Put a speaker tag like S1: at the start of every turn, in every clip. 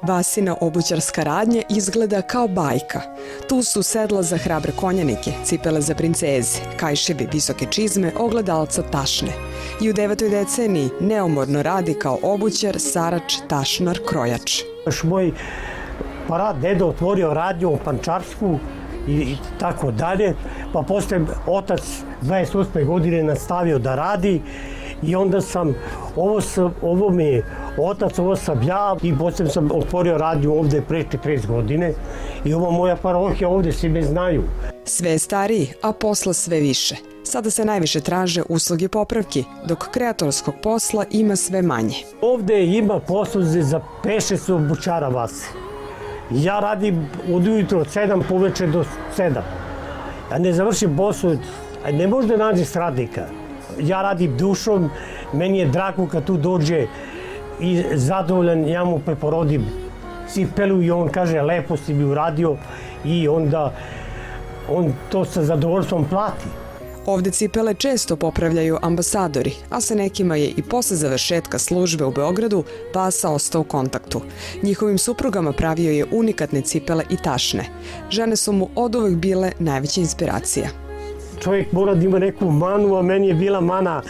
S1: Vasina obućarska radnja izgleda kao bajka. Tu su sedla za hrabre konjanike, cipele za princeze, kajševi, visoke čizme, ogledalca, tašne. I u 9. deceniji neumorno radi kao obućar, sarač, tašnar, krojač.
S2: Još moj dedo otvorio radnju u Pančarsku i tako dalje, pa posle otac 28. godine nastavio da radi i onda sam, ovo mi je otac, ovo sam ja i posle sam otvorio radnju ovde pre 40 godine i ova moja parohija ovde, svi me znaju.
S1: Sve je stariji, a posla sve više. Sada se najviše traže usluge popravki, dok kreatorskog posla ima sve manje.
S2: Ovde ima posluze za 5-6 obućara Vase. Ja radim od ujutro od 7 poveče do 7. Ja ne završim posao, ne može da nađeš radnika. Ja radim dušom, meni je drago kad tu dođe i zadovoljan, ja mu preporodim cipelu i on kaže lepo si mi uradio i onda on to sa zadovoljstvom plati.
S1: Ovde cipele često popravljaju ambasadori, a sa nekima je i posle završetka službe u Beogradu Vasa ostao u kontaktu. Njihovim suprugama pravio je unikatne cipele i tašne. Žene su mu oduvek bile najveća inspiracija.
S2: Čovjek mora da ima neku manu, a meni je bila mana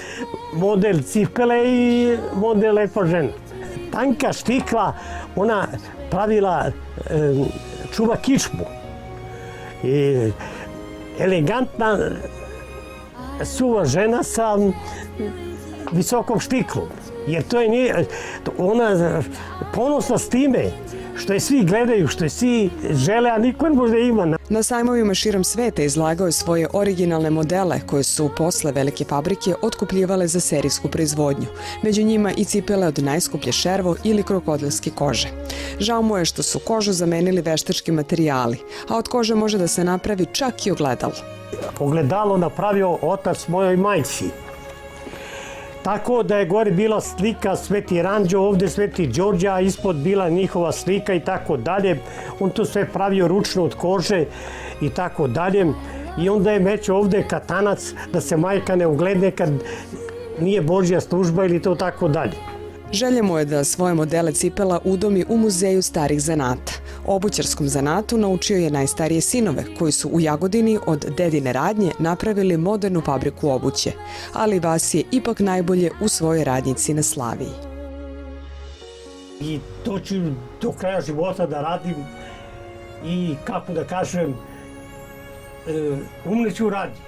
S2: model cipele i model lepa žena. Tanka štikla, ona pravila, čuva kičmu. I elegantna suva žena sa visokom štiklom. Jer to je ona ponosna s time što je svi gledaju, što je svi žele, a niko ne može ima.
S1: Na sajmovima širom sveta izlagao je svoje originalne modele koje su posle velike fabrike otkupljivale za serijsku proizvodnju. Među njima i cipele od najskuplje šervo ili krokodilske kože. Žao mu je što su kožu zamenili veštački materijali, a od kože može da se napravi čak i ogledalo.
S2: Ogledalo napravio otac mojoj majci. Tako da je gore bila slika Sveti Ranđo, ovde Sveti Đorđe, a ispod bila njihova slika i tako dalje. On to sve pravio ručno od kože i tako dalje. I onda je mećo ovde katanac da se majka ne ugledne kad nije Božja služba ili to tako dalje.
S1: Želja mu je da svoje modele cipela udomi u muzeju starih zanata. Obućarskom zanatu naučio je najstarije sinove, koji su u Jagodini od dedine radnje napravili modernu fabriku obuće. Ali Vasi je ipak najbolje u svojoj radnjici na Slaviji.
S2: I to ću do kraja života da radim i, kako da kažem, umreću radi.